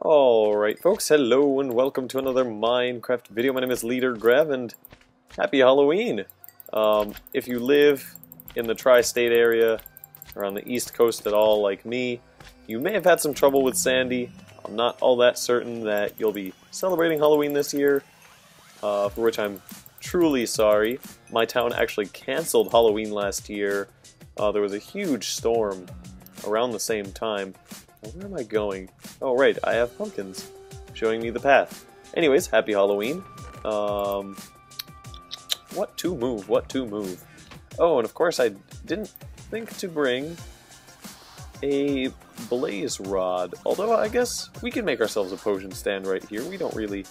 Alright folks, hello and welcome to another Minecraft video. My name is LeaderGrev and happy Halloween! If you live in the tri-state area or on the east coast at all like me, you may have had some trouble with Sandy. I'm not all that certain that you'll be celebrating Halloween this year, for which I'm truly sorry. My town actually canceled Halloween last year. There was a huge storm around the same time. Where am I going? Oh, right, I have pumpkins showing me the path. Anyways, happy Halloween. What to move? Oh, and of course I didn't think to bring a blaze rod. Although I guess we can make ourselves a potion stand right here. We don't really...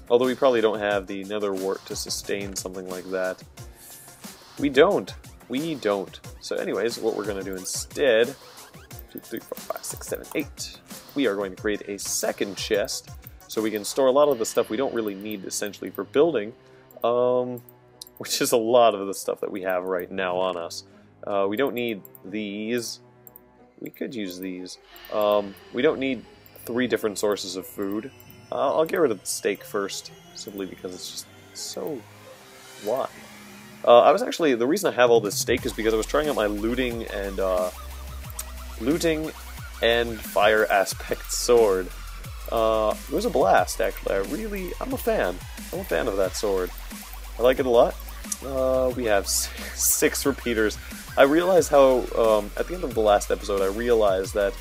Although we probably don't have the nether wart to sustain something like that. We don't. So anyways, what we're going to do instead... 2, 3, 4, 5, 6, 7, 8. We are going to create a second chest so we can store a lot of the stuff we don't really need essentially for building, which is a lot of the stuff that we have right now on us. We don't need these. We could use these. We don't need 3 different sources of food. I'll get rid of the steak first, simply because it's just so... Why? The reason I have all this steak is because I was trying out my looting and fire aspect sword. It was a blast, actually. I'm a fan. I'm a fan of that sword. I like it a lot. We have 6 repeaters. I realized how, at the end of the last episode, I realized that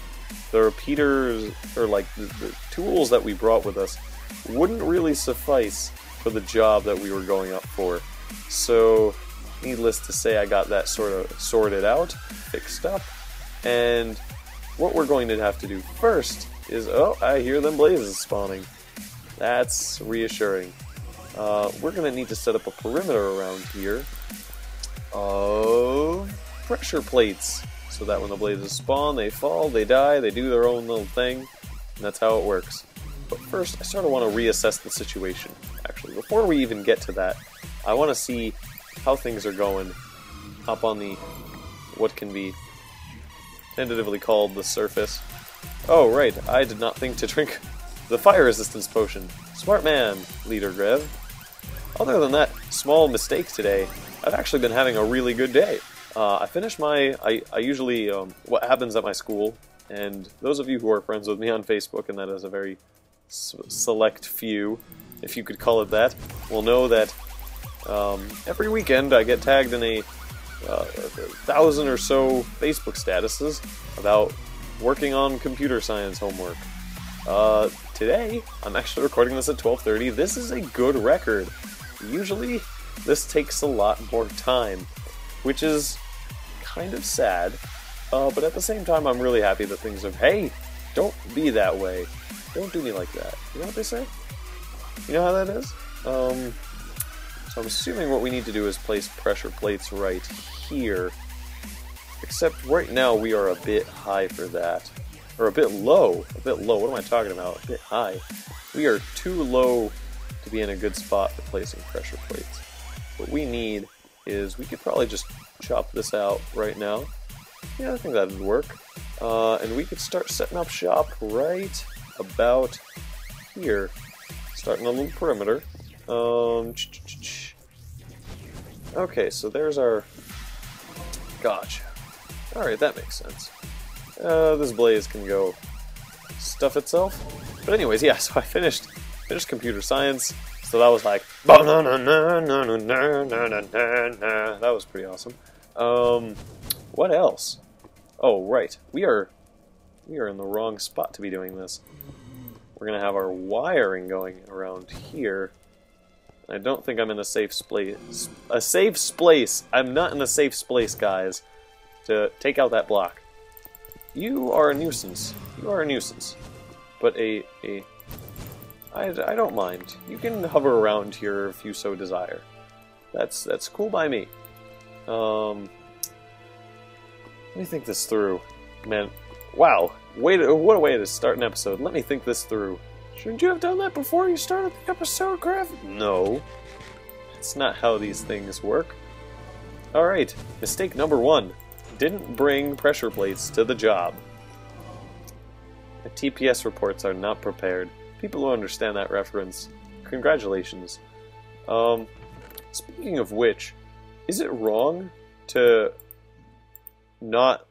the repeaters, or like the tools that we brought with us, wouldn't really suffice for the job that we were going up for. So, needless to say, I got that sort of sorted out, fixed up. And what we're going to have to do first is, oh, I hear them blazes spawning. That's reassuring. We're going to need to set up a perimeter around here of pressure plates, so that when the blazes spawn, they fall, they die, they do their own little thing, and that's how it works. But first, I sort of want to reassess the situation, actually. Before we even get to that, I want to see how things are going up on the, what can be tentatively called the surface. Oh, right, I did not think to drink the fire resistance potion. Smart man, LeaderGrev. Other than that small mistake today, I've actually been having a really good day. I finished my... I usually... what happens at my school, and those of you who are friends with me on Facebook, and that is a very select few, if you could call it that, will know that every weekend I get tagged in a 1,000 or so Facebook statuses about working on computer science homework. Today, I'm actually recording this at 12:30. This is a good record. Usually, this takes a lot more time, which is kind of sad, but at the same time, I'm really happy that things have... Hey, don't be that way. Don't do me like that. You know what they say? You know how that is? So I'm assuming what we need to do is place pressure plates right here. Except right now we are a bit high for that. Or a bit low. What am I talking about? A bit high. We are too low to be in a good spot for placing pressure plates. What we need is, we could probably just chop this out right now. Yeah, I think that would work. And we could start setting up shop right about here. Starting a little perimeter. Okay, so there's our... Gotcha. Alright, that makes sense. This blaze can go stuff itself. But anyways, yeah, so I finished computer science, so that was like... That was pretty awesome. What else? Oh, right. We are in the wrong spot to be doing this. We're gonna have our wiring going around here. I don't think I'm in a safe place. A safe place! I'm not in a safe place, guys, to take out that block. You are a nuisance. You are a nuisance. But I don't mind. You can hover around here if you so desire. That's cool by me. Let me think this through. Man, wow. What a way to start an episode. Let me think this through. Shouldn't you have done that before you started the episode, Grev? No. That's not how these things work. Alright, mistake number 1. Didn't bring pressure plates to the job. The TPS reports are not prepared. People who understand that reference, congratulations. Speaking of which, is it wrong to not...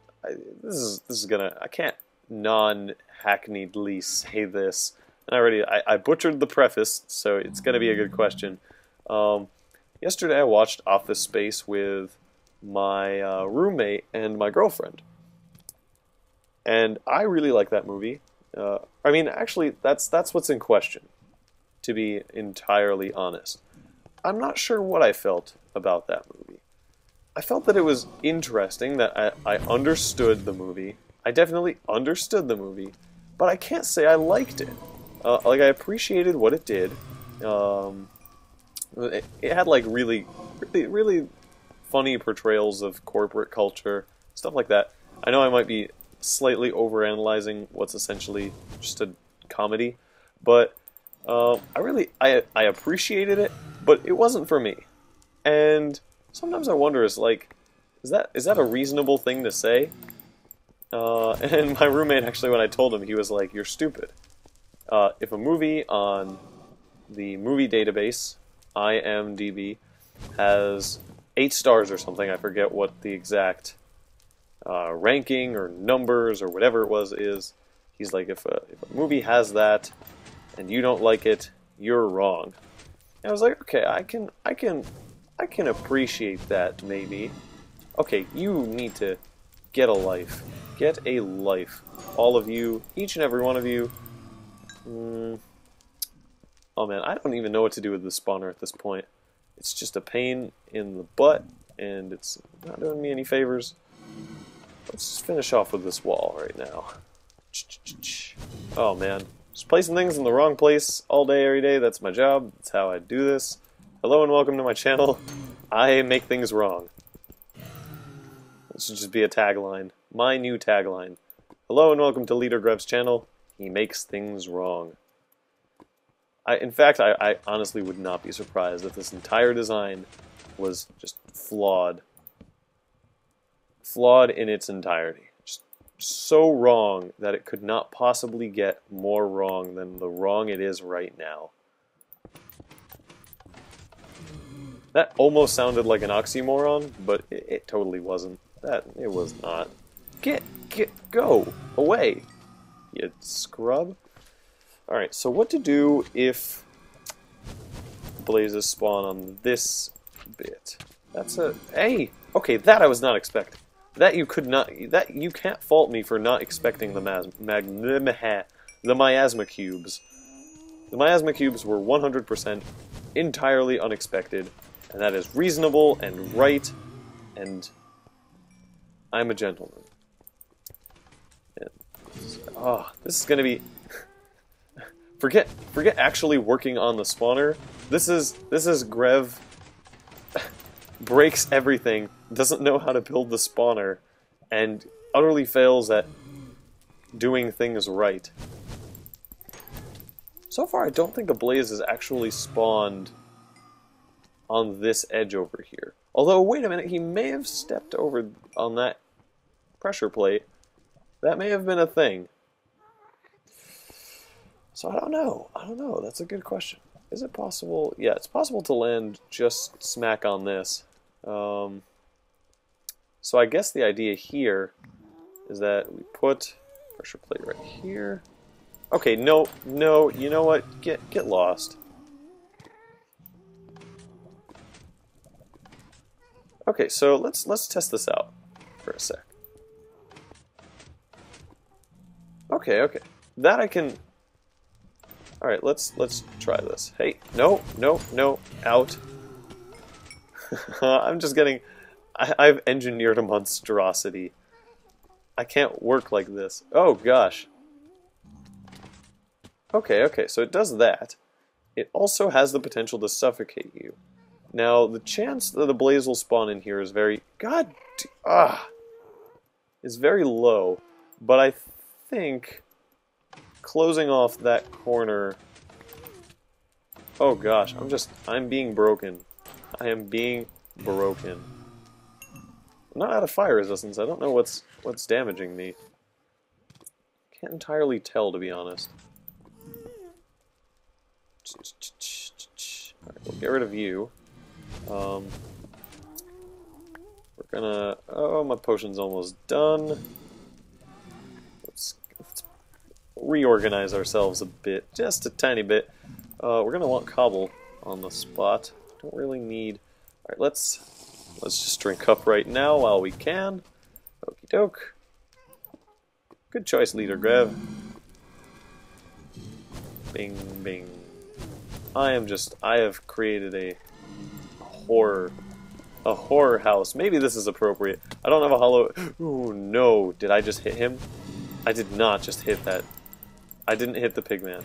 This is gonna... I can't non-hackneyedly say this. And I butchered the preface, so it's gonna be a good question. Yesterday I watched Office Space with my roommate and my girlfriend. And I really like that movie. I mean, actually, that's what's in question, to be entirely honest. I'm not sure what I felt about that movie. I felt that it was interesting, that I understood the movie. I definitely understood the movie, but I can't say I liked it. Like, I appreciated what it did. It had, like, really funny portrayals of corporate culture, stuff like that. I know I might be slightly overanalyzing what's essentially just a comedy, but I appreciated it, but it wasn't for me. And sometimes I wonder, is that a reasonable thing to say? And my roommate, actually, when I told him, he was like, "You're stupid. If a movie on the movie database, IMDb, has 8 stars or something, I forget what the exact ranking or numbers or whatever it was is, he's like, if a movie has that and you don't like it, you're wrong." And I was like, okay, I can appreciate that, maybe. Okay, you need to get a life. Get a life. All of you, each and every one of you. Oh man, I don't even know what to do with the spawner at this point. It's just a pain in the butt, and it's not doing me any favors. Let's finish off with this wall right now. Oh man, just placing things in the wrong place all day, every day. That's my job. That's how I do this. Hello and welcome to my channel. I make things wrong. This should just be a tagline. My new tagline. Hello and welcome to LeaderGrev's channel. He makes things wrong. In fact, I honestly would not be surprised if this entire design was just flawed. Flawed in its entirety. Just so wrong that it could not possibly get more wrong than the wrong it is right now. That almost sounded like an oxymoron, but it totally wasn't. It was not. Go away, you scrub. Alright, so what to do if blazes spawn on this bit? That's a... Hey! Okay, that I was not expecting. That you could not... That you can't fault me for not expecting the miasma cubes. The miasma cubes were 100% entirely unexpected, and that is reasonable and right, and I'm a gentleman. And, this is gonna be... Forget actually working on the spawner. This is Grev breaks everything, doesn't know how to build the spawner, and utterly fails at doing things right. So far, I don't think a blaze has actually spawned on this edge over here. Although, wait a minute, he may have stepped over on that pressure plate. That may have been a thing. So I don't know. That's a good question. Is it possible? Yeah, it's possible to land just smack on this. So I guess the idea here is that we put pressure plate right here. Okay, no, you know what? Get lost. Okay, so let's test this out for a sec. Okay. That I can... Alright, let's try this. Hey, no, out. I'm just getting... I've engineered a monstrosity. I can't work like this. Oh, gosh. Okay, so it does that. It also has the potential to suffocate you. Now, the chance that the blaze will spawn in here is very... is very low. But I think... closing off that corner... Oh gosh, I'm being broken. I am being broken. I'm not out of fire resistance. I don't know what's damaging me. Can't entirely tell, to be honest. Alright, we'll get rid of you. We're gonna... Oh, my potion's almost done. Let's reorganize ourselves a bit, just a tiny bit. We're gonna want cobble on the spot. Don't really need... Alright, let's just drink up right now while we can. Okie doke. Good choice, LeaderGrev. Bing, bing. I have created a horror house. Maybe this is appropriate. I don't have a hollow... Ooh, no. Did I just hit him? I did not just hit that. I didn't hit the pigman.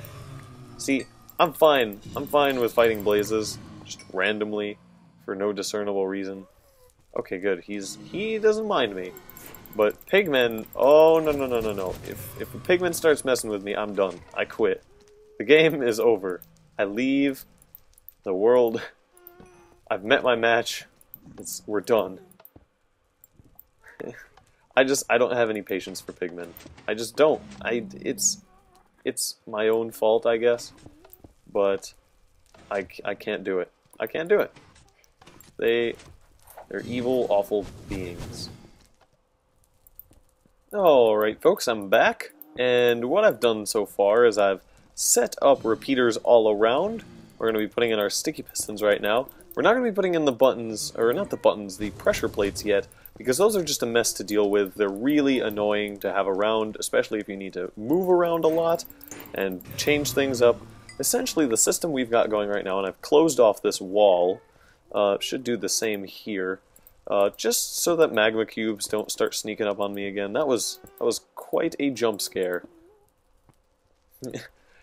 See, I'm fine. I'm fine with fighting blazes, just randomly, for no discernible reason. Okay, good. He doesn't mind me. But pigmen, oh no. If a pigman starts messing with me, I'm done. I quit. The game is over. I leave the world. I've met my match. We're done. I don't have any patience for pigmen. I just don't. It's my own fault, I guess. But I can't do it. I can't do it. They're evil, awful beings. Alright, folks, I'm back. And what I've done so far is I've set up repeaters all around. We're going to be putting in our sticky pistons right now. We're not going to be putting in the buttons, or not the buttons, the pressure plates yet, because those are just a mess to deal with. They're really annoying to have around, especially if you need to move around a lot and change things up. Essentially, the system we've got going right now, and I've closed off this wall, should do the same here, just so that magma cubes don't start sneaking up on me again. That was quite a jump scare.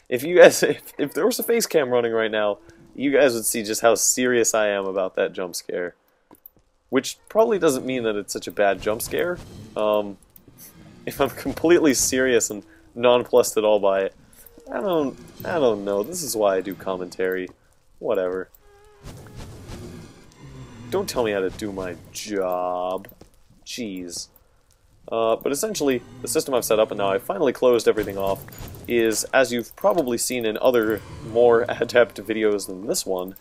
If there was a face cam running right now, you guys would see just how serious I am about that jump scare. Which probably doesn't mean that it's such a bad jump scare. If I'm completely serious and nonplussed at all by it, I don't know. This is why I do commentary. Whatever. Don't tell me how to do my job. Jeez. But essentially, the system I've set up, and now I've finally closed everything off, is, as you've probably seen in other more adept videos than this one,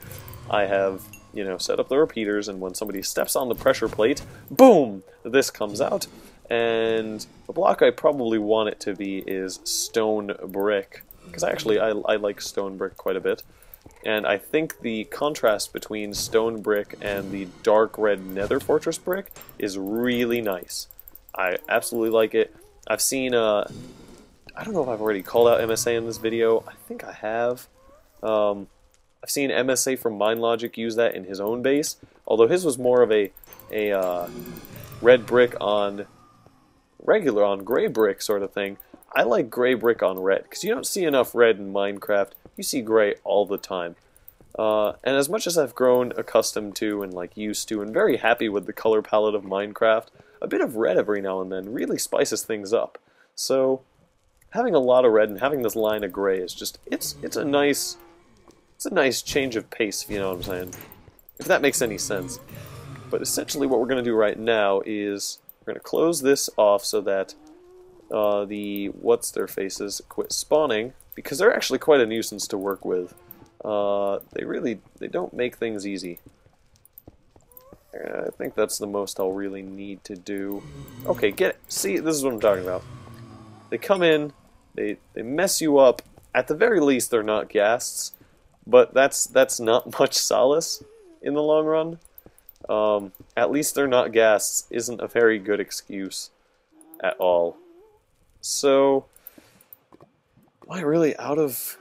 I have, set up the repeaters, and when somebody steps on the pressure plate, boom! This comes out, and the block I probably want it to be is stone brick, because actually I like stone brick quite a bit, and I think the contrast between stone brick and the dark red nether fortress brick is really nice. I absolutely like it. I've seen, I don't know if I've already called out MSA in this video. I think I have. I've seen MSA from MindLogic use that in his own base, although his was more of a red brick on gray brick sort of thing. I like gray brick on red, because you don't see enough red in Minecraft. You see gray all the time. And as much as I've grown accustomed to and used to and very happy with the color palette of Minecraft, a bit of red every now and then really spices things up. So having a lot of red and having this line of gray is just it's a nice change of pace, if you know what I'm saying. If that makes any sense. But essentially what we're going to do right now is we're going to close this off so that the what's-their-faces quit spawning, because they're actually quite a nuisance to work with. They don't make things easy. I think that's the most I'll really need to do. Okay, get it. See, this is what I'm talking about. They come in, they mess you up. At the very least, they're not ghasts, but that's not much solace in the long run. At least they're not ghasts isn't a very good excuse at all. So, am I really out of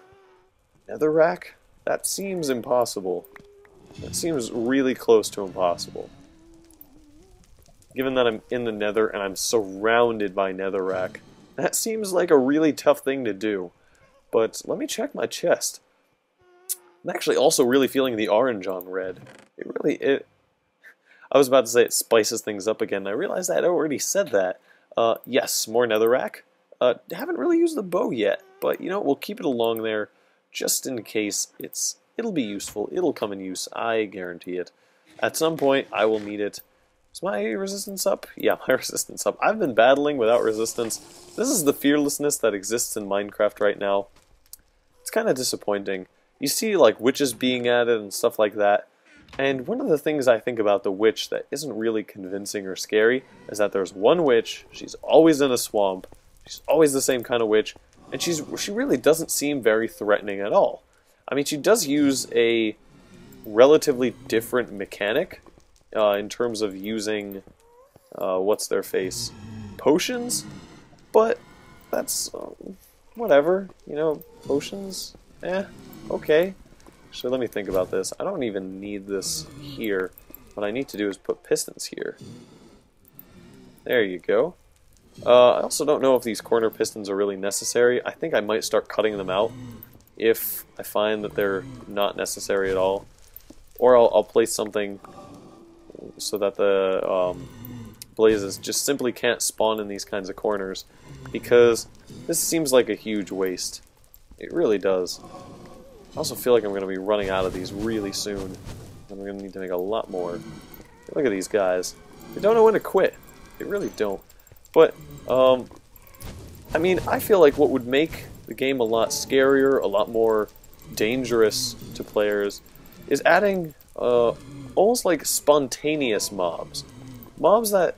netherrack? That seems impossible. That seems really close to impossible. Given that I'm in the nether and I'm surrounded by netherrack, that seems like a really tough thing to do. But let me check my chest. I'm actually also really feeling the orange on red. I was about to say it spices things up again. I realized I'd already said that. Yes, more netherrack. Haven't really used the bow yet, but we'll keep it along there just in case it'll be useful. It'll come in use, I guarantee it. At some point, I will need it, Is my resistance up? Yeah, my resistance up. I've been battling without resistance. This is the fearlessness that exists in Minecraft right now. It's kind of disappointing. You see like witches being added and stuff like that. And one of the things I think about the witch that isn't really convincing or scary is that there's one witch, she's always in a swamp, she's always the same kind of witch, and she really doesn't seem very threatening at all. I mean, she does use a relatively different mechanic in terms of using, what's their face, potions, but that's, whatever, you know, potions, okay. So let me think about this. I don't even need this here. What I need to do is put pistons here. There you go. I also don't know if these corner pistons are really necessary. I think I might start cutting them out if I find that they're not necessary at all. Or I'll place something so that the blazes just simply can't spawn in these kinds of corners, because this seems like a huge waste. It really does. I also feel like I'm going to be running out of these really soon, and we're going to need to make a lot more. Look at these guys. They don't know when to quit. They really don't. But, I mean, I feel like what would make the game a lot scarier, a lot more dangerous to players, is adding almost like spontaneous mobs. Mobs that,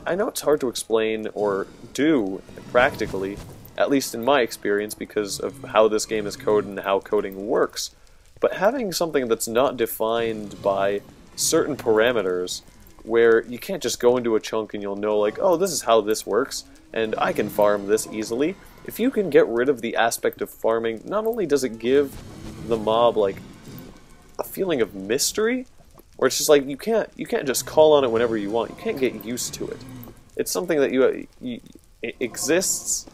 I know it's hard to explain or do practically, at least in my experience, because of how this game is coded and how coding works. But having something that's not defined by certain parameters, where you can't just go into a chunk and you'll know, like, oh, this is how this works, and I can farm this easily. If you can get rid of the aspect of farming, not only does it give the mob, like, a feeling of mystery, where it's just like, you can't just call on it whenever you want. You can't get used to it. It's something that it exists,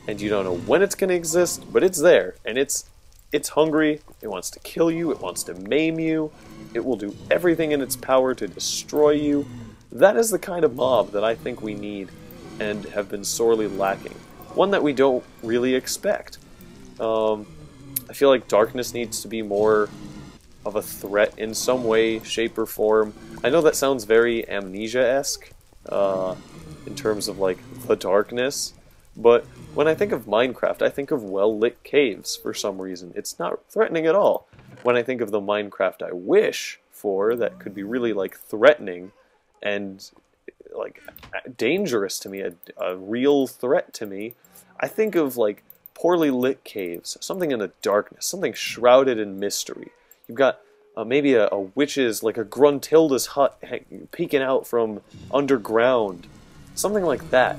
and you don't know when it's going to exist, but it's there, and it's hungry, it wants to kill you, it wants to maim you, it will do everything in its power to destroy you. That is the kind of mob that I think we need, and have been sorely lacking. One that we don't really expect. I feel like darkness needs to be more of a threat in some way, shape, or form. I know that sounds very Amnesia-esque, in terms of, like, the darkness, but when I think of Minecraft, I think of well-lit caves for some reason. It's not threatening at all. When I think of the Minecraft I wish for, that could be really, like, threatening and, like, dangerous to me, a real threat to me, I think of, like, poorly lit caves, something in the darkness, something shrouded in mystery. You've got maybe a witch's, like a Gruntilda's hut peeking out from underground, something like that.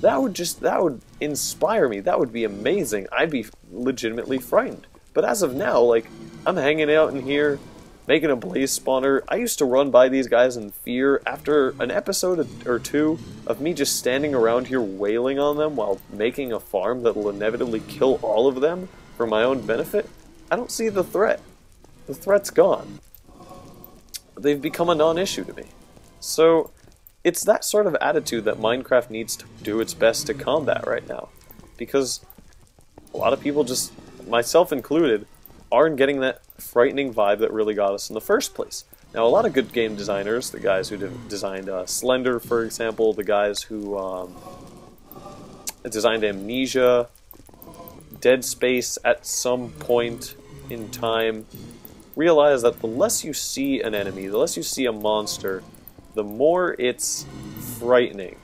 That would inspire me. That would be amazing. I'd be legitimately frightened. But as of now, like, I'm hanging out in here, making a blaze spawner. I used to run by these guys in fear. After an episode or two of me just standing around here wailing on them while making a farm that will inevitably kill all of them for my own benefit, I don't see the threat. The threat's gone. They've become a non-issue to me. So it's that sort of attitude that Minecraft needs to do its best to combat right now. Because a lot of people, just myself included, aren't getting that frightening vibe that really got us in the first place. Now, a lot of good game designers, the guys who designed Slender, for example, the guys who designed Amnesia, Dead Space at some point in time, realize that the less you see an enemy, the less you see a monster, the more it's frightening.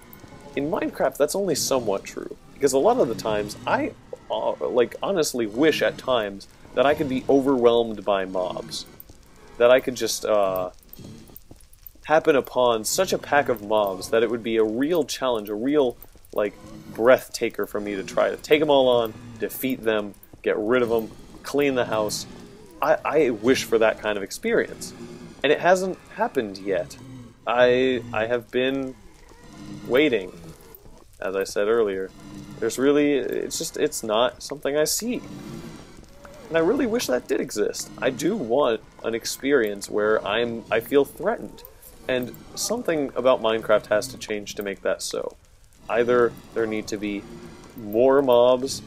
In Minecraft, that's only somewhat true, because a lot of the times, I honestly wish at times that I could be overwhelmed by mobs. That I could just happen upon such a pack of mobs that it would be a real challenge, a real, like, breath taker for me to try to take them all on, defeat them, get rid of them, clean the house. I wish for that kind of experience. And it hasn't happened yet. I have been waiting, as I said earlier. It's not something I see. And I really wish that did exist. I do want an experience where I feel threatened. And something about Minecraft has to change to make that so. Either there need to be more mobs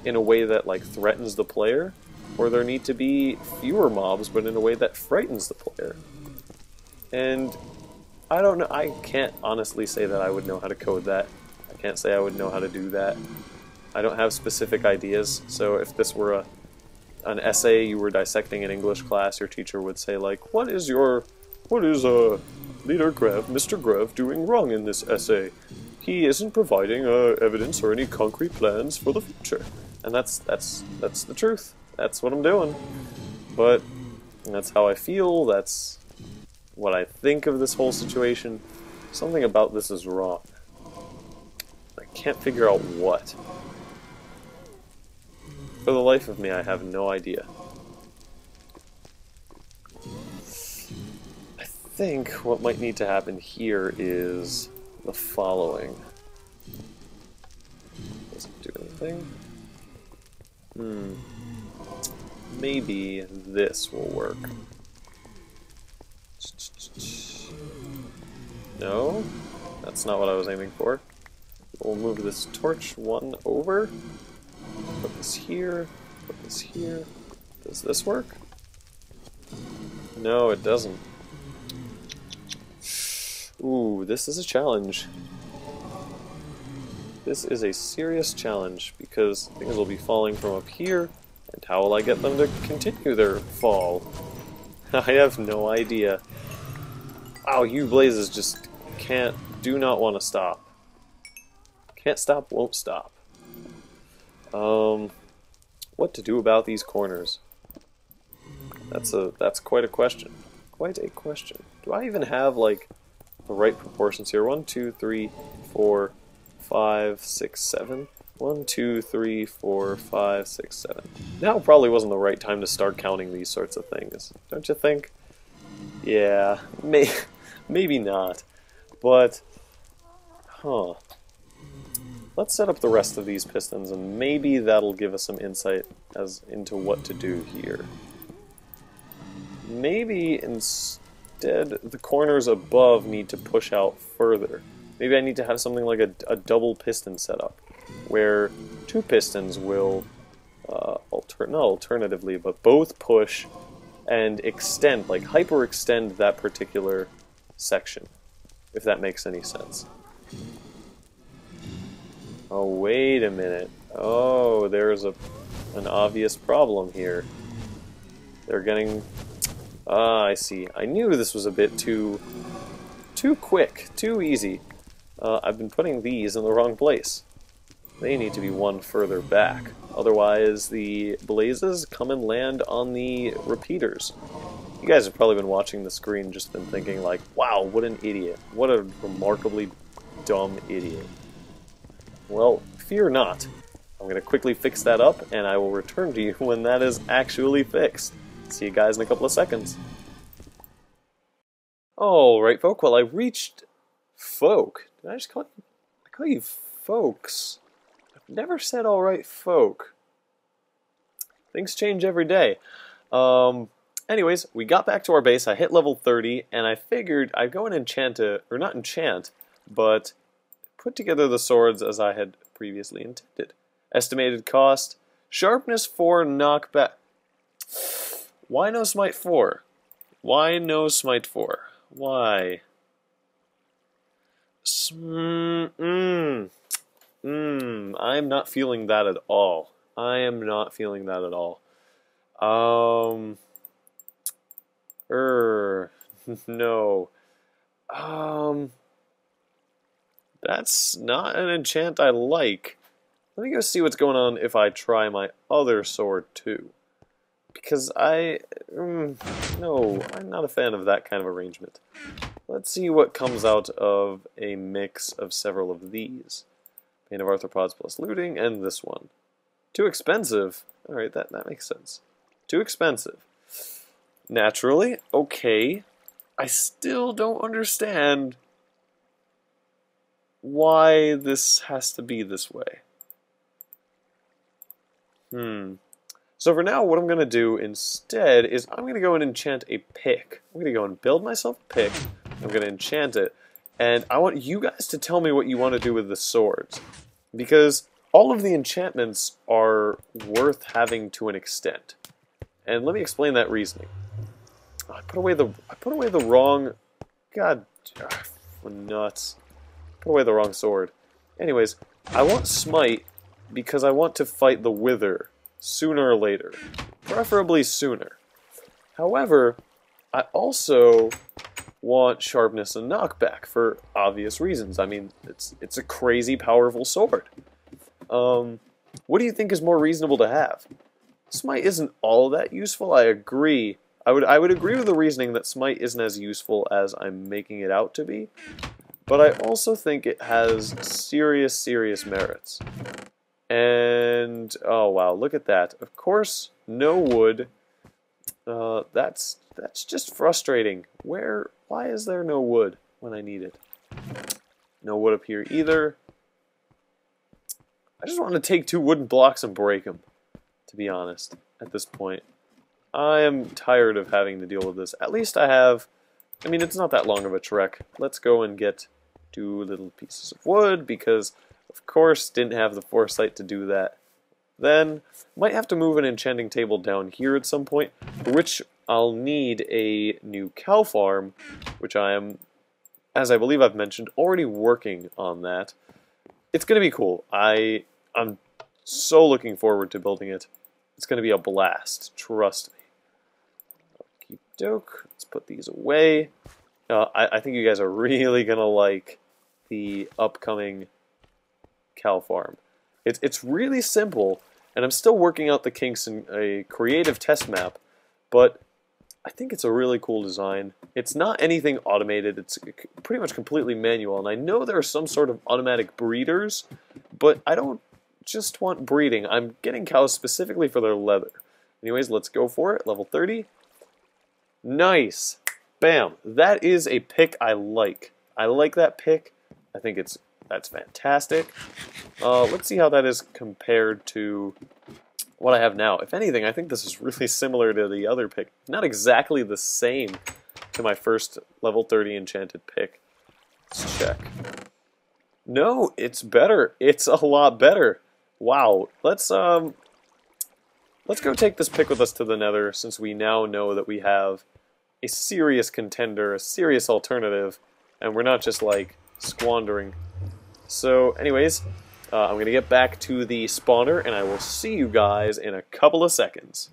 in a way that, like, threatens the player, or there need to be fewer mobs but in a way that frightens the player. And I don't know. I can't honestly say that I would know how to code that. I can't say I would know how to do that. I don't have specific ideas, so if this were an essay you were dissecting in English class, your teacher would say, like, what is LeaderGrev, Mr. Grev, doing wrong in this essay? He isn't providing evidence or any concrete plans for the future. And that's the truth. That's what I'm doing. But that's how I feel, that's what I think of this whole situation. Something about this is wrong. I can't figure out what. For the life of me, I have no idea. I think what might need to happen here is the following. Doesn't do anything. Maybe this will work. No, that's not what I was aiming for. We'll move this torch one over. Put this here. Put this here. Does this work? No, it doesn't. Ooh, this is a challenge. This is a serious challenge because things will be falling from up here, and how will I get them to continue their fall? I have no idea. Wow, you blazes just do not want to stop. Can't stop, won't stop. What to do about these corners? That's quite a question. Quite a question. Do I even have, like, the right proportions here? 1, 2, 3, 4, 5, 6, 7. 1, 2, 3, 4, 5, 6, 7. Now probably wasn't the right time to start counting these sorts of things, don't you think? Yeah, maybe not. But, let's set up the rest of these pistons, and maybe that'll give us some insight as into what to do here. Maybe instead the corners above need to push out further. Maybe I need to have something like a double piston setup, where two pistons will, not alternatively, but both push and extend, like hyper-extend that particular section, if that makes any sense. Oh, wait a minute. Oh, there's an obvious problem here. They're getting... Ah, I see. I knew this was a bit too quick, too easy. I've been putting these in the wrong place. They need to be one further back. Otherwise, the blazes come and land on the repeaters. You guys have probably been watching the screen, just been thinking like, wow, what an idiot. What a remarkably dumb idiot. Well, fear not. I'm going to quickly fix that up, and I will return to you when that is actually fixed. See you guys in a couple of seconds. Alright, folk, well, I reached... Folk? Did I just call you... I call you folks. I've never said alright, folk. Things change every day. Anyways, we got back to our base, I hit level 30, and I figured I'd go and enchant it, or not enchant, but put together the swords as I had previously intended. Estimated cost, sharpness 4, knockback... Why no smite 4? Why no smite 4? Why? I'm not feeling that at all. I am not feeling that at all. No. That's not an enchant I like. Let me go see what's going on if I try my other sword too. Because no, I'm not a fan of that kind of arrangement. Let's see what comes out of a mix of several of these. Bane of Arthropods plus looting, and this one. Too expensive. Alright, that makes sense. Too expensive. Naturally, okay. I still don't understand why this has to be this way. So for now, what I'm going to do instead is I'm going to go and enchant a pick. I'm going to go and build myself a pick. I'm going to enchant it. And I want you guys to tell me what you want to do with the swords. Because all of the enchantments are worth having to an extent. And let me explain that reasoning. I put away the wrong... God Nuts. Put away the wrong sword. Anyways, I want Smite because I want to fight the Wither sooner or later. Preferably sooner. However, I also want Sharpness and Knockback for obvious reasons. I mean, it's a crazy powerful sword. What do you think is more reasonable to have? Smite isn't all that useful, I agree. I would agree with the reasoning that Smite isn't as useful as I'm making it out to be, but I also think it has serious, serious merits. And, oh wow, look at that. Of course, no wood. That's just frustrating. Why is there no wood when I need it? No wood up here either. I just want to take 2 wooden blocks and break them, to be honest, at this point. I am tired of having to deal with this. At least I have, I mean, it's not that long of a trek. Let's go and get 2 little pieces of wood, because, of course, didn't have the foresight to do that. Then, might have to move an enchanting table down here at some point, for which I'll need a new cow farm, which I am, as I believe I've mentioned, already working on that. It's going to be cool. I'm so looking forward to building it. It's going to be a blast, trust me. Okie doke. Let's put these away. I think you guys are really going to like the upcoming cow farm. It's really simple, and I'm still working out the kinks in a creative test map, but I think it's a really cool design. It's not anything automated, it's pretty much completely manual, and I know there are some sort of automatic breeders, but I don't just want breeding. I'm getting cows specifically for their leather. Anyways, let's go for it. Level 30. Nice! Bam! That is a pick I like. I like that pick. I think that's fantastic. Let's see how that is compared to what I have now. If anything, I think this is really similar to the other pick. Not exactly the same to my first level 30 enchanted pick. Let's check. No, it's better. It's a lot better. Wow. Let's go take this pick with us to the Nether, since we now know that we have a serious contender, a serious alternative, and we're not just like squandering. So anyways, I'm going to get back to the spawner, and I will see you guys in a couple of seconds.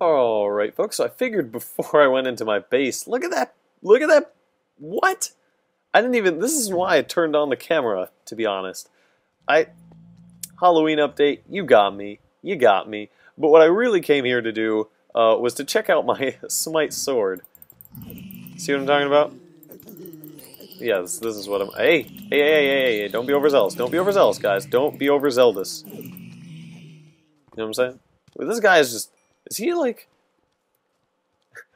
Alright folks, so I figured before I went into my base, look at that, what? I didn't even, this is why I turned on the camera, to be honest. Halloween update, you got me, but what I really came here to do was to check out my Smite sword. See what I'm talking about? Yes, this is what I'm... Hey, don't be overzealous. Don't be overzealous, guys. Don't be overzealous. You know what I'm saying? Well, this guy is just... Is he like...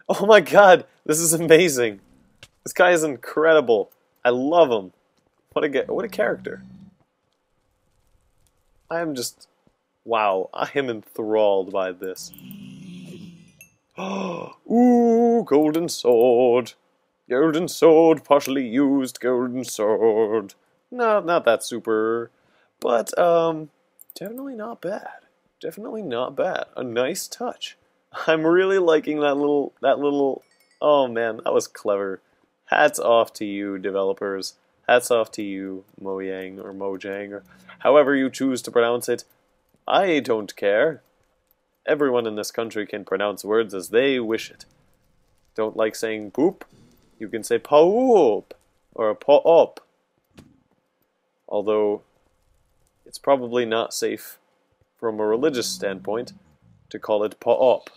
Oh my god, this is amazing. This guy is incredible. I love him. What a character. I am just... Wow, I am enthralled by this. Ooh, golden sword. Golden sword, partially used golden sword. No, not that super, but definitely not bad. Definitely not bad. A nice touch. I'm really liking that little. Oh man, that was clever. Hats off to you, developers. Hats off to you, Mojang or Mojang or however you choose to pronounce it. I don't care. Everyone in this country can pronounce words as they wish it. Don't like saying poop? You can say poop or po-op. Although it's probably not safe from a religious standpoint to call it po-op.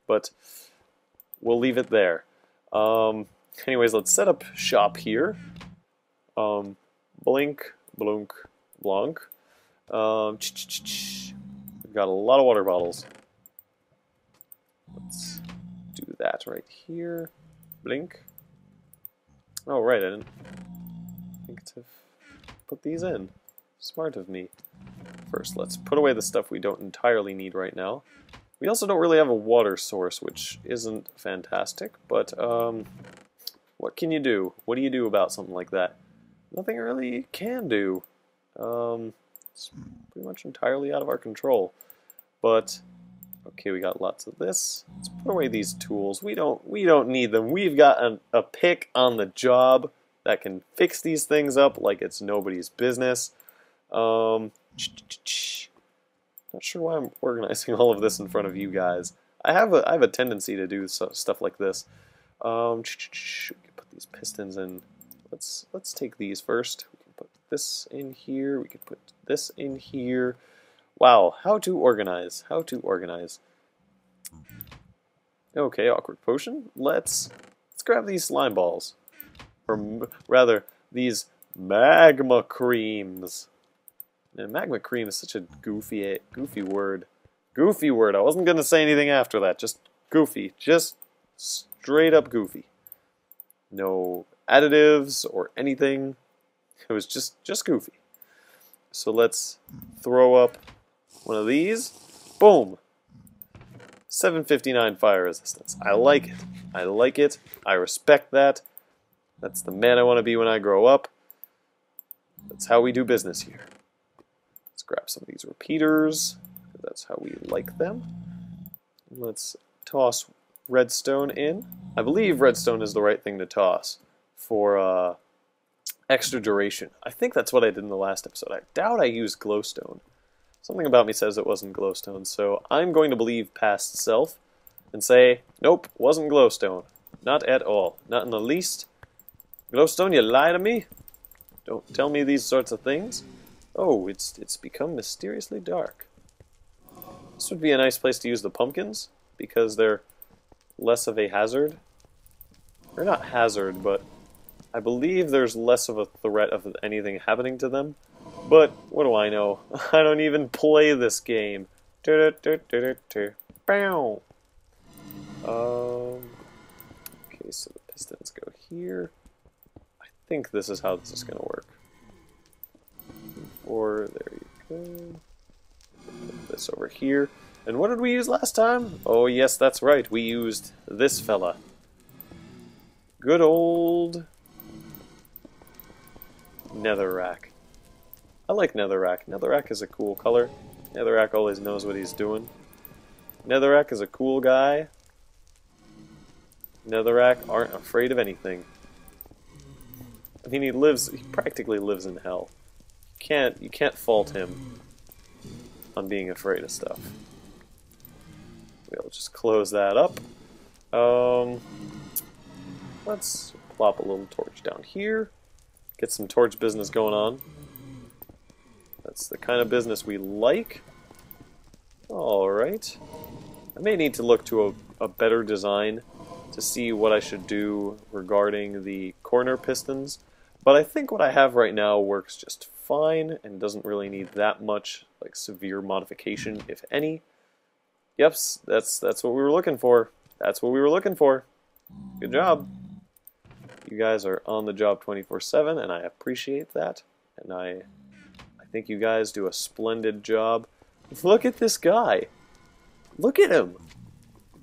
But we'll leave it there. Anyways, let's set up shop here. Blink, blunk, blonk. We've got a lot of water bottles. Let's do that right here. Blink. Oh, right, I didn't think to put these in. Smart of me. First, let's put away the stuff we don't entirely need right now. We also don't really have a water source, which isn't fantastic, but, what can you do? What do you do about something like that? Nothing really you can do. It's pretty much entirely out of our control. But Okay, we got lots of this. Let's put away these tools. We don't need them. We've got a pick on the job that can fix these things up like it's nobody's business. Not sure why I'm organizing all of this in front of you guys. I have a tendency to do stuff like this. We can put these pistons in. Let's take these first. We can put this in here. We can put this in here. Wow, how to organize? How to organize? Okay, awkward potion. Let's grab these slime balls, or rather, these magma creams. And magma cream is such a goofy word. Goofy word. I wasn't gonna say anything after that. Just goofy. Just straight up goofy. No additives or anything. It was just goofy. So let's throw up one of these. Boom. 759 fire resistance. I like it. I like it. I respect that. That's the man I want to be when I grow up. That's how we do business here. Let's grab some of these repeaters. That's how we like them. Let's toss redstone in. I believe redstone is the right thing to toss for extra duration. I think that's what I did in the last episode. I doubt I used glowstone. Something about me says it wasn't glowstone, so I'm going to believe past self and say, nope, wasn't glowstone. Not at all. Not in the least. Glowstone, you lie to me? Don't tell me these sorts of things. Oh, it's become mysteriously dark. This would be a nice place to use the pumpkins, because they're less of a hazard. Or not hazard, but I believe there's less of a threat of anything happening to them. But what do I know? I don't even play this game. Okay, so the pistons go here. I think this is how this is going to work. There you go. Put this over here. And what did we use last time? Oh yes, that's right. We used this fella. Good old Netherrack. I like Netherrack. Netherrack is a cool color. Netherrack always knows what he's doing. Netherrack is a cool guy. Netherrack aren't afraid of anything. I mean, he practically lives in hell. You can't fault him on being afraid of stuff. We'll just close that up. Let's plop a little torch down here. Get some torch business going on. That's the kind of business we like. Alright. I may need to look to a better design to see what I should do regarding the corner pistons. But I think what I have right now works just fine and doesn't really need that much like severe modification, if any. Yep, that's what we were looking for. That's what we were looking for. Good job. You guys are on the job 24/7, and I appreciate that. And I think you guys do a splendid job. Look at this guy. Look at him.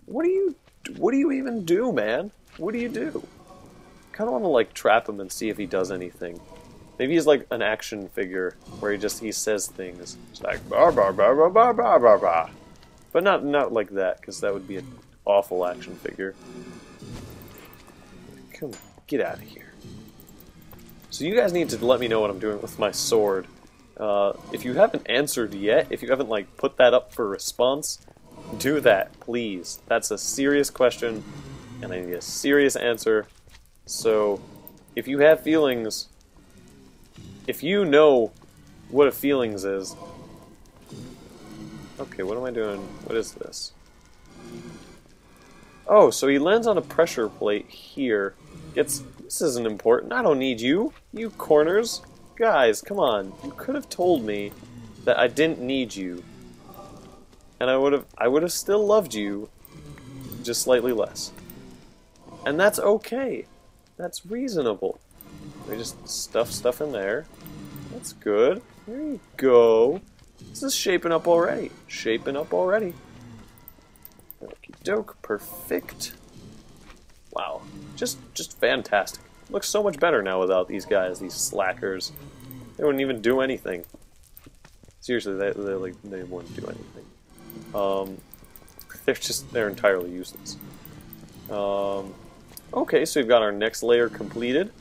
What do you even do, man? What do you do? I kind of want to like trap him and see if he does anything. Maybe he's like an action figure where he says things. It's like bar bar bar bar bar bar bar bar. But not like that, because that would be an awful action figure. Come on, get out of here. So you guys need to let me know what I'm doing with my sword. If you haven't answered yet, if you haven't like put that up for response, do that, please. That's a serious question, and I need a serious answer. So, if you have feelings, if you know what a feelings is... Okay, what am I doing? What is this? Oh, so he lands on a pressure plate here. This isn't important. I don't need you. You corners. Guys, come on. You could have told me that I didn't need you. And I would have still loved you, just slightly less. And that's okay. That's reasonable. We just stuff stuff in there. That's good. There you go. This is shaping up already. Shaping up already. Okie doke. Perfect. Wow. Just fantastic. Looks so much better now without these guys, these slackers. They wouldn't even do anything. Seriously, they wouldn't do anything. they're entirely useless. Okay, so we've got our next layer completed,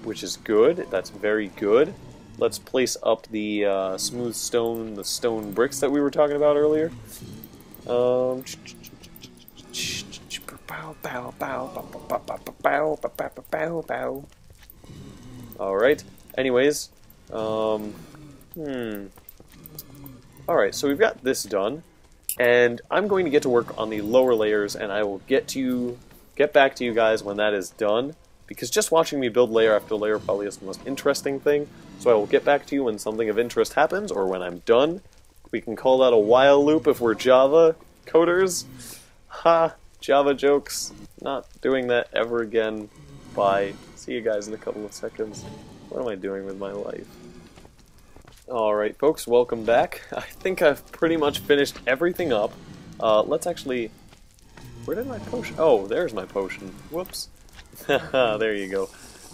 which is good. That's very good. Let's place up the smooth stone, the stone bricks that we were talking about earlier. Alright, anyways, Alright, so we've got this done, and I'm going to get to work on the lower layers, and I will get back to you guys when that is done, because just watching me build layer after layer probably is the most interesting thing, so I will get back to you when something of interest happens, or when I'm done. We can call that a while loop if we're Java coders. Ha! Java jokes. Not doing that ever again. Bye. See you guys in a couple of seconds. What am I doing with my life? Alright folks, welcome back. I think I've pretty much finished everything up. Let's actually... Where did my potion... Oh, there's my potion. Whoops. There you go.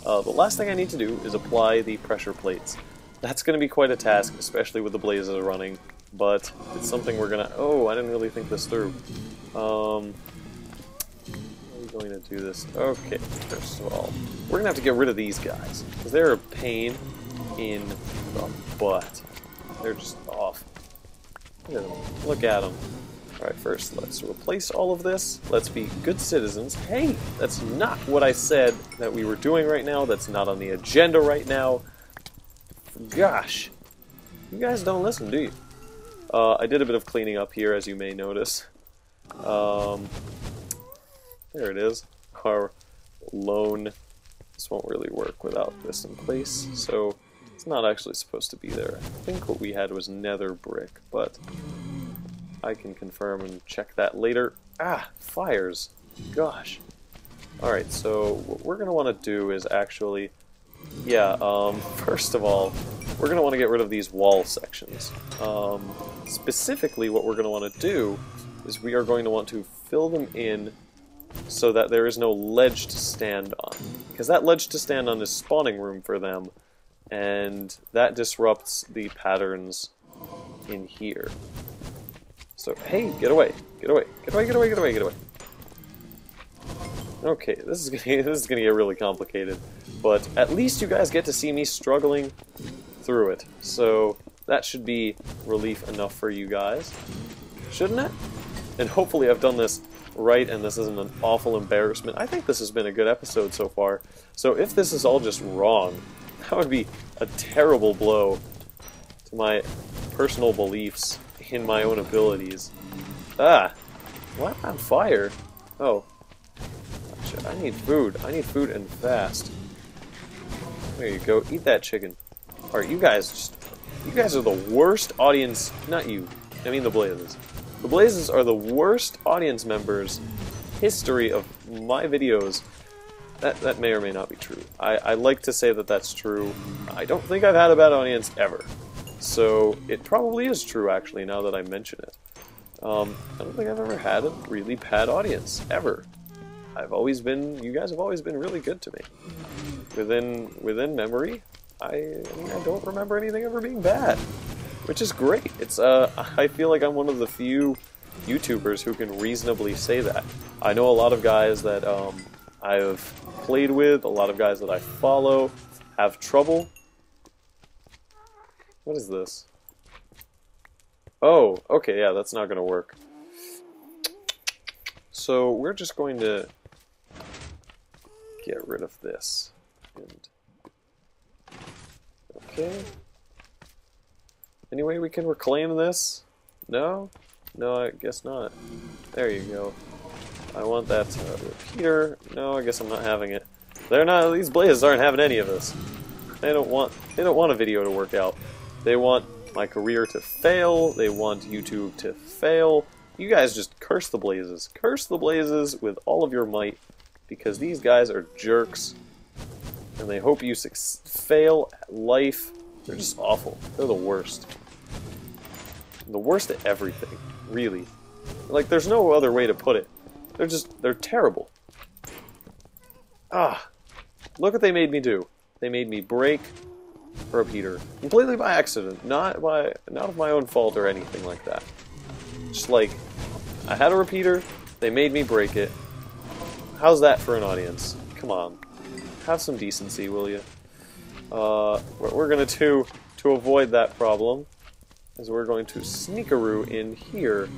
The last thing I need to do is apply the pressure plates. That's going to be quite a task, especially with the blazes running, but it's something we're going to... Oh, I didn't really think this through. How are we going to do this? Okay, first of all, we're going to have to get rid of these guys, because they're a pain in the butt. They're just off. Look at them. Look at them. Alright, first let's replace all of this. Let's be good citizens. Hey, that's not what I said that we were doing right now. That's not on the agenda right now. Gosh. You guys don't listen, do you? I did a bit of cleaning up here, as you may notice. There it is. Our loan. This won't really work without this in place, so it's not actually supposed to be there. I think what we had was nether brick, but I can confirm and check that later. Ah, fires. Gosh. Alright, so what we're going to want to do is actually... Yeah, first of all, we're going to want to get rid of these wall sections. Specifically, what we're going to want to do is we are going to want to fill them in so that there is no ledge to stand on. Because that ledge to stand on is spawning room for them, and that disrupts the patterns in here. So, hey, get away, get away, get away, get away, get away, get away. Okay, this is gonna get really complicated, but at least you guys get to see me struggling through it. So that should be relief enough for you guys, shouldn't it? And hopefully I've done this right and this isn't an awful embarrassment. I think this has been a good episode so far. So if this is all just wrong, that would be a terrible blow to my personal beliefs in my own abilities. Ah! What? On fire? Oh. Gotcha. I need food. I need food and fast. There you go. Eat that chicken. Alright, you guys are the worst audience... Not you. I mean the Blazes. The Blazes are the worst audience members history of my videos. That may or may not be true. I like to say that that's true. I don't think I've had a bad audience ever. So, it probably is true, actually, now that I mention it. I don't think I've ever had a really bad audience, ever. You guys have always been really good to me. Within memory, I don't remember anything ever being bad. Which is great. It's, I feel like I'm one of the few YouTubers who can reasonably say that. I know a lot of guys that, I've played with, a lot of guys that I follow, have trouble. What is this? Oh, okay, yeah, that's not going to work. So we're just going to get rid of this. And okay. Any way we can reclaim this? No? No, I guess not. There you go. I want that repeater. No, I guess I'm not having it. These Blazes aren't having any of this. They don't want a video to work out. They want my career to fail. They want YouTube to fail. You guys just curse the Blazes. Curse the Blazes with all of your might, because these guys are jerks, and they hope you fail at life. They're just awful. They're the worst. The worst at everything, really. Like, there's no other way to put it. They're terrible. Ah, look what they made me do. They made me break a repeater completely by accident, not of my own fault or anything like that. Just like I had a repeater, they made me break it. How's that for an audience? Come on. Have some decency, will you? What we're gonna do to avoid that problem is we're going to sneakaroo in here.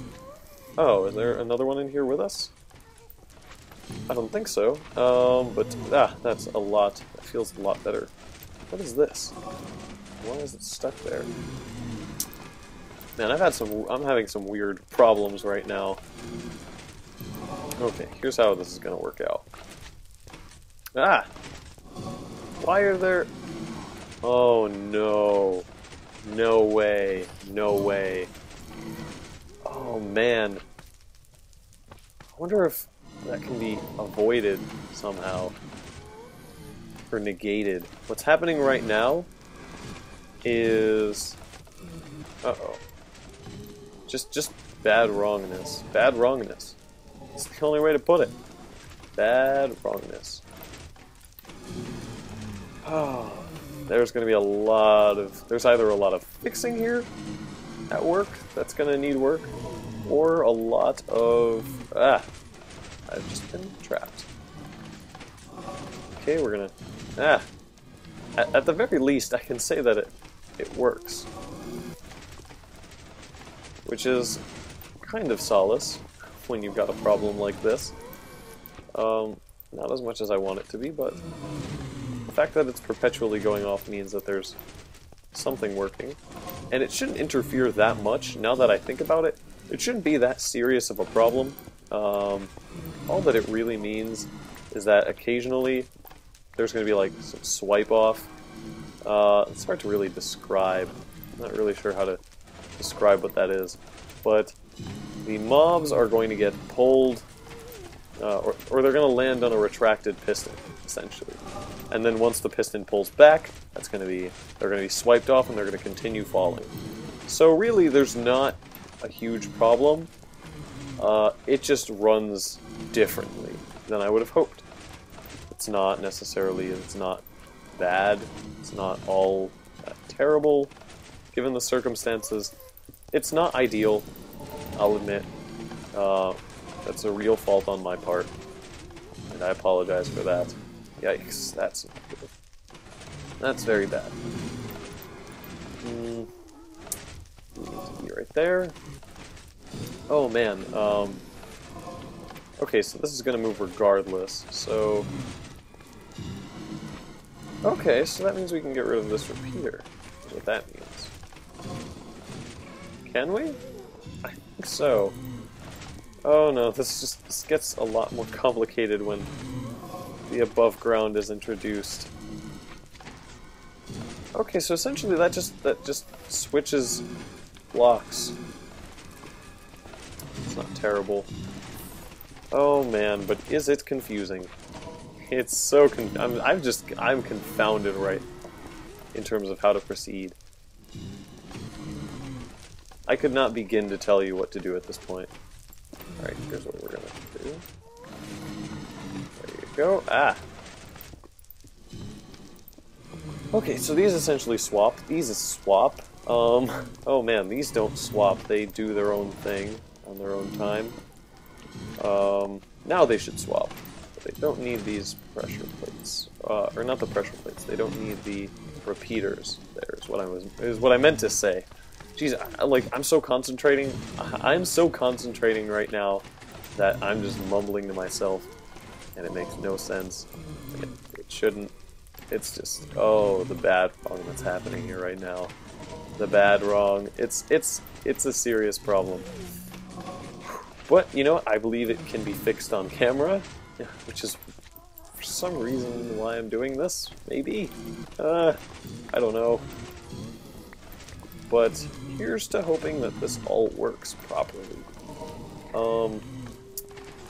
Oh, is there another one in here with us? I don't think so. But that's a lot. That feels a lot better. What is this? Why is it stuck there? Man, I'm having some weird problems right now. Okay, here's how this is gonna work out. Ah! Why are there... Oh no. No way. No way. Oh man. I wonder if that can be avoided somehow. Or negated. What's happening right now is... Uh-oh. Just bad wrongness. Bad wrongness. It's the only way to put it. Bad wrongness. Oh, there's going to be a lot of... There's either a lot of fixing here at work that's going to need work, or a lot of... I've just been trapped. Okay, we're going to... At the very least, I can say that it works. Which is kind of solace when you've got a problem like this. Not as much as I want it to be, but the fact that it's perpetually going off means that there's something working. And it shouldn't interfere that much, now that I think about it. It shouldn't be that serious of a problem. All that it really means is that occasionally there's going to be like some swipe off. It's hard to really describe. I'm not really sure how to describe what that is. But the mobs are going to get pulled, or they're going to land on a retracted piston, essentially. And then once the piston pulls back, they're going to be swiped off and they're going to continue falling. So really, there's not a huge problem. It just runs differently than I would have hoped. It's not necessarily, it's not bad, it's not all terrible, given the circumstances. It's not ideal, I'll admit. That's a real fault on my part, and I apologize for that. Yikes, that's not good. That's very bad. We need to be right there. Oh man, okay, so this is going to move regardless, so... Okay, so that means we can get rid of this repeater. That's what that means. Can we? I think so. Oh no, this gets a lot more complicated when the above ground is introduced. Okay, so essentially that just switches blocks. It's not terrible. Oh man, but is it confusing? It's so I'm confounded right in terms of how to proceed. I could not begin to tell you what to do at this point. Alright, here's what we're gonna do. There you go. Ah! Okay, so these essentially swap. These is swap. Oh man, these don't swap. They do their own thing on their own time. Now they should swap. But they don't need these pressure plates. Or not the pressure plates. They don't need the repeaters. There's what I meant to say. Jeez, I'm so concentrating. I'm so concentrating right now that I'm just mumbling to myself, and it makes no sense. It shouldn't. It's just, oh, the bad wrong that's happening here right now. The bad wrong. It's a serious problem. But you know, I believe it can be fixed on camera, which is for some reason why I'm doing this. Maybe. I don't know. But here's to hoping that this all works properly. We're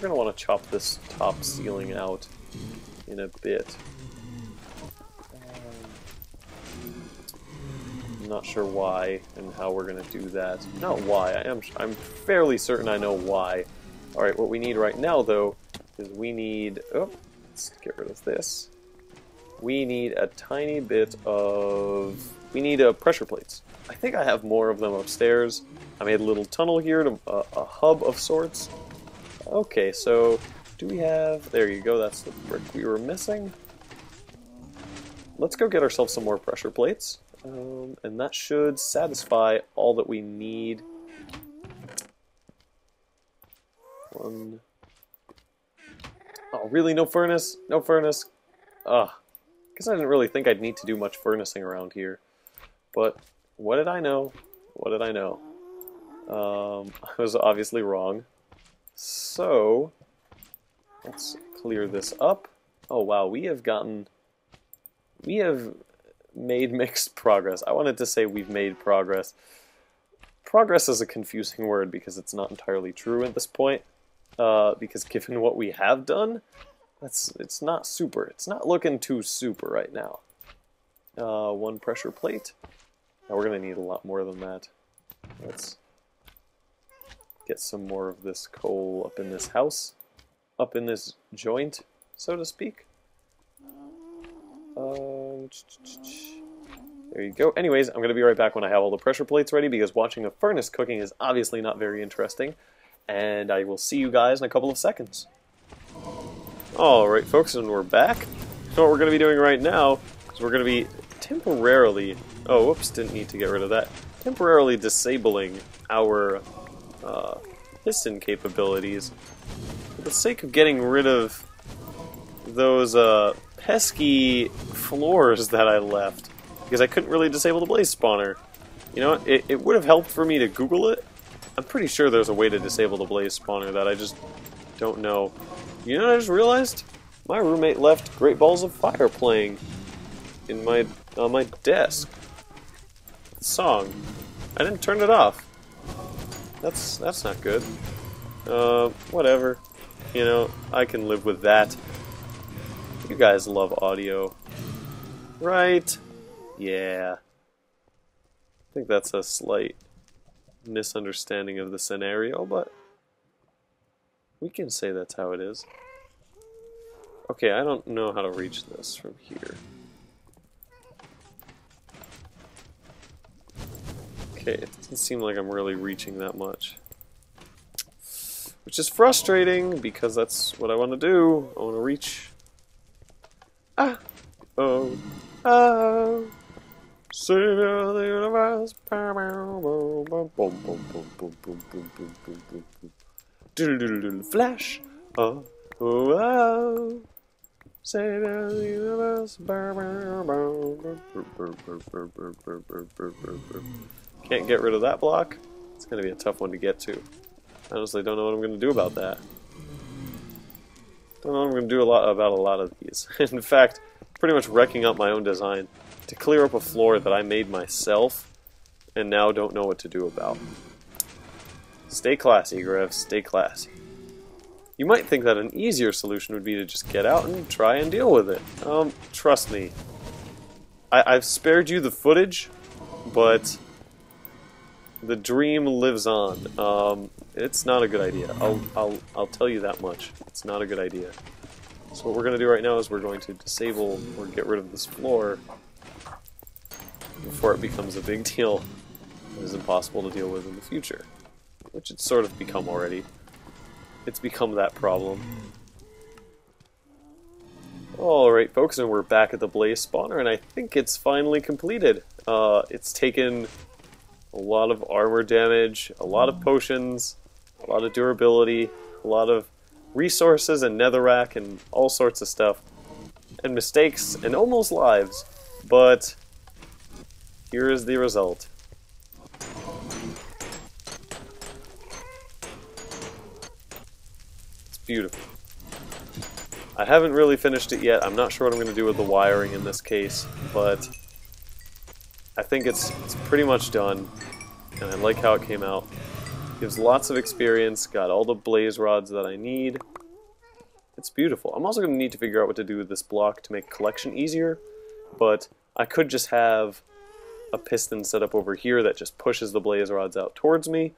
going to want to chop this top ceiling out in a bit. I'm not sure why and how we're going to do that. Not why, I'm fairly certain I know why. Alright, what we need right now, though, is we need... Oh, let's get rid of this. we need a tiny bit of... We need pressure plates. I think I have more of them upstairs. I made a little tunnel here, to a hub of sorts. Okay, so do we have... There you go, that's the brick we were missing. Let's go get ourselves some more pressure plates. And that should satisfy all that we need. One... Oh, really? No furnace? No furnace? Ugh. Guess I didn't really think I'd need to do much furnacing around here. But what did I know? What did I know? I was obviously wrong. So, let's clear this up. Oh wow, we have made mixed progress. I wanted to say we've made progress. Progress is a confusing word because it's not entirely true at this point. Because given what we have done, it's not super. It's not looking too super right now. One pressure plate. Now we're going to need a lot more than that. Let's get some more of this coal up in this house. Up in this joint, so to speak. There you go. Anyways, I'm going to be right back when I have all the pressure plates ready, because watching a furnace cooking is obviously not very interesting. And I will see you guys in a couple of seconds. Alright folks, and we're back. So what we're going to be doing right now is we're going to be temporarily... Oh, whoops, didn't need to get rid of that. Temporarily disabling our piston capabilities for the sake of getting rid of those pesky floors that I left. Because I couldn't really disable the blaze spawner. You know what? It would have helped for me to Google it. I'm pretty sure there's a way to disable the blaze spawner that I just don't know. You know what I just realized? My roommate left Great Balls of Fire playing in on my desk. The song. I didn't turn it off. That's not good. Whatever. You know, I can live with that. You guys love audio. Right? Yeah. I think that's a slight misunderstanding of the scenario, but we can say that's how it is. Okay, I don't know how to reach this from here. Okay, it doesn't seem like I'm really reaching that much. Which is frustrating, because that's what I want to do. I want to reach... Ah! Oh! Oh! Savior of the universe. Flash. Oh, oh, oh. Savior of the universe. Can't get rid of that block. It's going to be a tough one to get to. I honestly don't know what I'm going to do about that. Don't know what I'm going to do about a lot of these. In fact, pretty much wrecking up my own design to clear up a floor that I made myself and now don't know what to do about. Stay classy, Grev. Stay classy. You might think that an easier solution would be to just get out and try and deal with it. Trust me. I've spared you the footage, but the dream lives on. It's not a good idea. I'll tell you that much. It's not a good idea. So what we're going to do right now is we're going to disable or get rid of this floor before it becomes a big deal that is impossible to deal with in the future. Which it's sort of become already. It's become that problem. Alright folks, and we're back at the blaze spawner, and I think it's finally completed. It's taken a lot of armor damage, a lot of potions, a lot of durability, a lot of resources and netherrack and all sorts of stuff, and mistakes and almost lives, but here is the result. It's beautiful. I haven't really finished it yet. I'm not sure what I'm going to do with the wiring in this case, but I think it's pretty much done, and I like how it came out. Gives lots of experience, got all the blaze rods that I need. It's beautiful. I'm also going to need to figure out what to do with this block to make collection easier, but I could just have a piston set up over here that just pushes the blaze rods out towards me.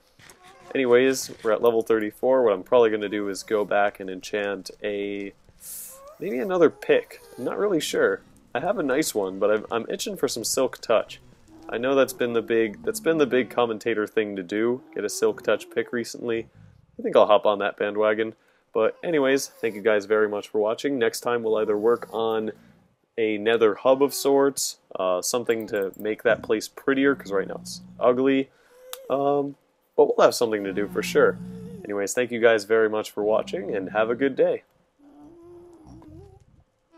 Anyways, we're at level 34. What I'm probably going to do is go back and enchant maybe another pick. I'm not really sure. I have a nice one, but I'm itching for some silk touch. I know that's been the big commentator thing to do, get a silk touch pick recently. I think I'll hop on that bandwagon. But anyways, thank you guys very much for watching. Next time we'll either work on a nether hub of sorts, something to make that place prettier, because right now it's ugly. But we'll have something to do for sure. Anyways, thank you guys very much for watching, and have a good day.